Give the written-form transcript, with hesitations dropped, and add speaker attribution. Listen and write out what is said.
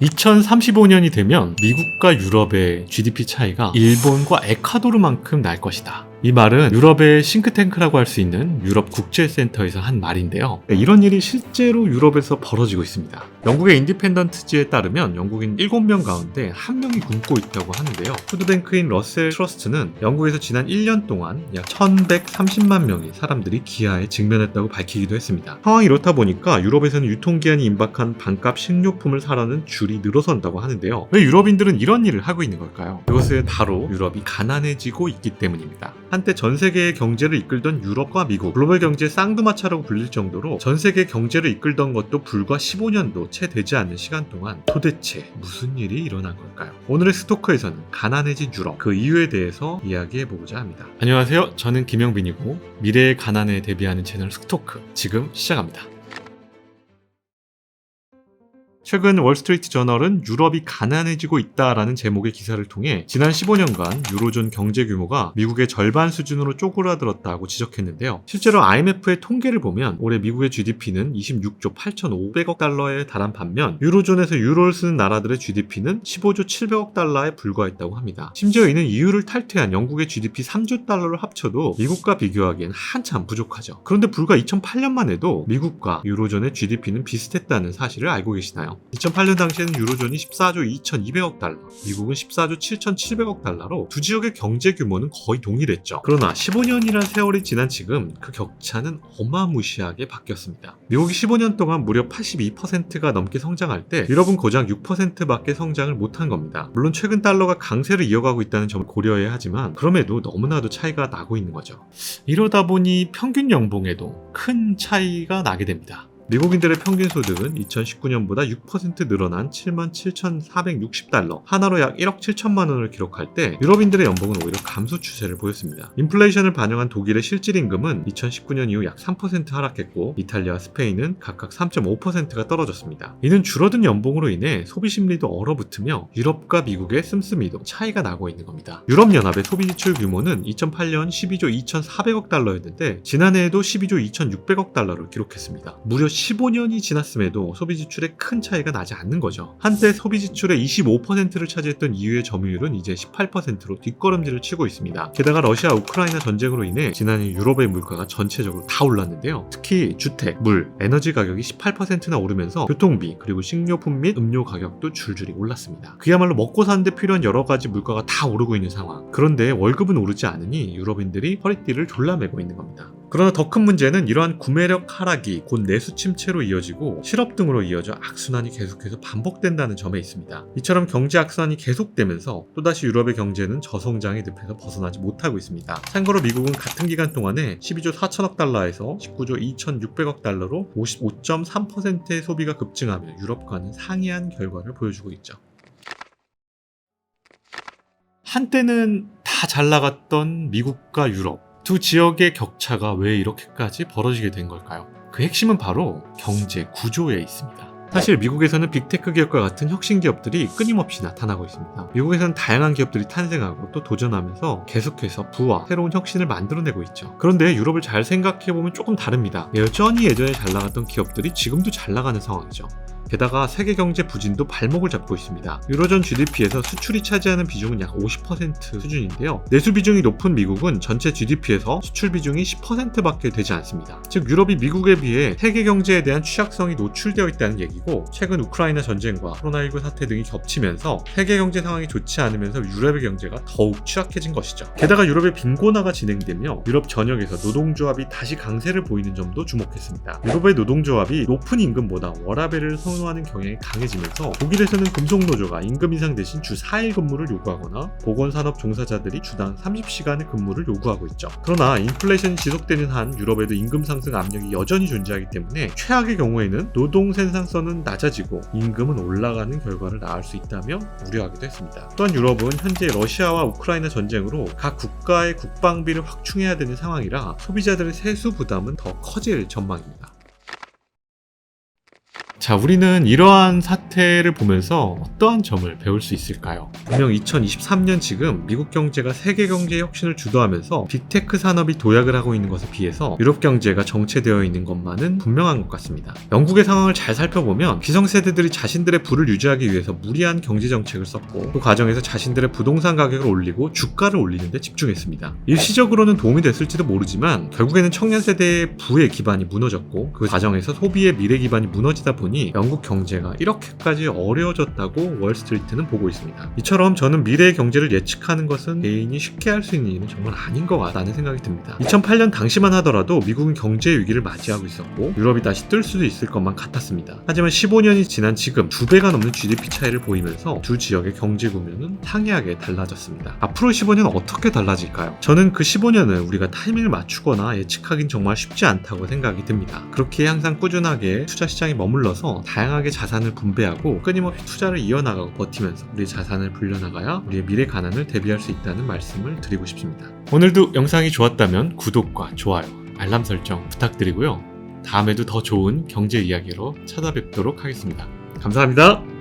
Speaker 1: 2035년이 되면 미국과 유럽의 GDP 차이가 일본과 에콰도르만큼 날 것이다. 이 말은 유럽의 싱크탱크라고 할 수 있는 유럽 국제센터에서 한 말인데요. 이런 일이 실제로 유럽에서 벌어지고 있습니다. 영국의 인디펜던트지에 따르면 영국인 7명 가운데 1명이 굶고 있다고 하는데요. 푸드뱅크인 러셀 트러스트는 영국에서 지난 1년 동안 약 1130만 명의 사람들이 기아에 직면했다고 밝히기도 했습니다. 상황이 이렇다 보니까 유럽에서는 유통기한이 임박한 반값 식료품을 사려는 줄이 늘어선다고 하는데요. 왜 유럽인들은 이런 일을 하고 있는 걸까요? 그것은 바로 유럽이 가난해지고 있기 때문입니다. 한때 전 세계의 경제를 이끌던 유럽과 미국, 글로벌 경제의 쌍두마차라고 불릴 정도로 전 세계 경제를 이끌던 것도 불과 15년도 채 되지 않는 시간 동안 도대체 무슨 일이 일어난 걸까요? 오늘의 스토커에서는 가난해진 유럽, 그 이유에 대해서 이야기해보고자 합니다. 안녕하세요. 저는 김영빈이고 미래의 가난에 대비하는 채널 스토크 지금 시작합니다. 최근 월스트리트 저널은 유럽이 가난해지고 있다라는 제목의 기사를 통해 지난 15년간 유로존 경제 규모가 미국의 절반 수준으로 쪼그라들었다고 지적했는데요. 실제로 IMF의 통계를 보면 올해 미국의 GDP는 26조 8,500억 달러에 달한 반면 유로존에서 유로를 쓰는 나라들의 GDP는 15조 700억 달러에 불과했다고 합니다. 심지어 이는 EU를 탈퇴한 영국의 GDP 3조 달러를 합쳐도 미국과 비교하기엔 한참 부족하죠. 그런데 불과 2008년만 해도 미국과 유로존의 GDP는 비슷했다는 사실을 알고 계시나요? 2008년 당시에는 유로존이 14조 2,200억 달러, 미국은 14조 7,700억 달러로 두 지역의 경제 규모는 거의 동일했죠. 그러나 15년이란 세월이 지난 지금 그 격차는 어마무시하게 바뀌었습니다. 미국이 15년 동안 무려 82%가 넘게 성장할 때 유럽은 고작 6%밖에 성장을 못한 겁니다. 물론 최근 달러가 강세를 이어가고 있다는 점을 고려해야 하지만 그럼에도 너무나도 차이가 나고 있는 거죠. 이러다 보니 평균 연봉에도 큰 차이가 나게 됩니다. 미국인들의 평균 소득은 2019년보다 6% 늘어난 77,460달러, 하나로 약 1억 7천만 원을 기록할 때 유럽인들의 연봉은 오히려 감소 추세를 보였습니다. 인플레이션을 반영한 독일의 실질 임금은 2019년 이후 약 3% 하락했고 이탈리아와 스페인은 각각 3.5%가 떨어졌습니다. 이는 줄어든 연봉으로 인해 소비 심리도 얼어붙으며 유럽과 미국의 씀씀이도 차이가 나고 있는 겁니다. 유럽연합의 소비 지출 규모는 2008년 12조 2,400억 달러였는데 지난해에도 12조 2,600억 달러를 기록했습니다. 무려 15년이 지났음에도 소비 지출에 큰 차이가 나지 않는 거죠. 한때 소비 지출의 25%를 차지했던 EU의 점유율은 이제 18%로 뒷걸음질을 치고 있습니다. 게다가 러시아 우크라이나 전쟁으로 인해 지난해 유럽의 물가가 전체적으로 다 올랐는데요. 특히 주택, 물, 에너지 가격이 18%나 오르면서 교통비 그리고 식료품 및 음료 가격도 줄줄이 올랐습니다. 그야말로 먹고 사는데 필요한 여러 가지 물가가 다 오르고 있는 상황. 그런데 월급은 오르지 않으니 유럽인들이 허리띠를 졸라매고 있는 겁니다. 그러나 더 큰 문제는 이러한 구매력 하락이 곧 내수 침체로 이어지고 실업 등으로 이어져 악순환이 계속해서 반복된다는 점에 있습니다. 이처럼 경제 악순환이 계속되면서 또다시 유럽의 경제는 저성장의 늪에서 벗어나지 못하고 있습니다. 참고로 미국은 같은 기간 동안에 12조 4천억 달러에서 19조 2,600억 달러로 55.3%의 소비가 급증하며 유럽과는 상이한 결과를 보여주고 있죠. 한때는 다 잘 나갔던 미국과 유럽 두 지역의 격차가 왜 이렇게까지 벌어지게 된 걸까요? 그 핵심은 바로 경제 구조에 있습니다. 사실 미국에서는 빅테크 기업과 같은 혁신 기업들이 끊임없이 나타나고 있습니다. 미국에서는 다양한 기업들이 탄생하고 또 도전하면서 계속해서 부와 새로운 혁신을 만들어내고 있죠. 그런데 유럽을 잘 생각해보면 조금 다릅니다. 여전히 예전에 잘 나갔던 기업들이 지금도 잘 나가는 상황이죠. 게다가 세계 경제 부진도 발목을 잡고 있습니다. 유로존 GDP에서 수출이 차지하는 비중은 약 50% 수준인데요. 내수 비중이 높은 미국은 전체 GDP에서 수출 비중이 10%밖에 되지 않습니다. 즉 유럽이 미국에 비해 세계 경제에 대한 취약성이 노출되어 있다는 얘기고 최근 우크라이나 전쟁과 코로나19 사태 등이 겹치면서 세계 경제 상황이 좋지 않으면서 유럽의 경제가 더욱 취약해진 것이죠. 게다가 유럽의 빈곤화가 진행되며 유럽 전역에서 노동조합이 다시 강세를 보이는 점도 주목했습니다. 유럽의 노동조합이 높은 임금보다 워라밸을 선호하는 경향이 강해지면서 독일에서는 금속노조가 임금 인상 대신 주 4일 근무를 요구하거나 보건산업 종사자들이 주당 30시간의 근무를 요구하고 있죠. 그러나 인플레이션이 지속되는 한 유럽에도 임금 상승 압력이 여전히 존재하기 때문에 최악의 경우에는 노동 생산성은 낮아지고 임금은 올라가는 결과를 낳을 수 있다며 우려하기도 했습니다. 또한 유럽은 현재 러시아와 우크라이나 전쟁으로 각 국가의 국방비를 확충해야 되는 상황이라 소비자들의 세수 부담은 더 커질 전망입니다. 자, 우리는 이러한 사태를 보면서 어떠한 점을 배울 수 있을까요? 분명 2023년 지금 미국 경제가 세계 경제 혁신을 주도하면서 빅테크 산업이 도약을 하고 있는 것에 비해서 유럽 경제가 정체되어 있는 것만은 분명한 것 같습니다. 영국의 상황을 잘 살펴보면 기성세대들이 자신들의 부를 유지하기 위해서 무리한 경제 정책을 썼고 그 과정에서 자신들의 부동산 가격을 올리고 주가를 올리는 데 집중했습니다. 일시적으로는 도움이 됐을지도 모르지만 결국에는 청년 세대의 부의 기반이 무너졌고 그 과정에서 소비의 미래 기반이 무너지다 보니 영국 경제가 이렇게까지 어려워졌다고 월스트리트는 보고 있습니다. 이처럼 저는 미래의 경제를 예측하는 것은 개인이 쉽게 할 수 있는 일은 정말 아닌 것 같다는 생각이 듭니다. 2008년 당시만 하더라도 미국은 경제 위기를 맞이하고 있었고 유럽이 다시 뜰 수도 있을 것만 같았습니다. 하지만 15년이 지난 지금 2배가 넘는 GDP 차이를 보이면서 두 지역의 경제 구조는 상이하게 달라졌습니다. 앞으로 15년은 어떻게 달라질까요? 저는 그 15년을 우리가 타이밍을 맞추거나 예측하긴 정말 쉽지 않다고 생각이 듭니다. 그렇게 항상 꾸준하게 투자 시장에 머물러서 다양하게 자산을 분배하고 끊임없이 투자를 이어나가고 버티면서 우리의 자산을 불려나가야 우리의 미래 가난을 대비할 수 있다는 말씀을 드리고 싶습니다. 오늘도 영상이 좋았다면 구독과 좋아요, 알람 설정 부탁드리고요. 다음에도 더 좋은 경제 이야기로 찾아뵙도록 하겠습니다. 감사합니다.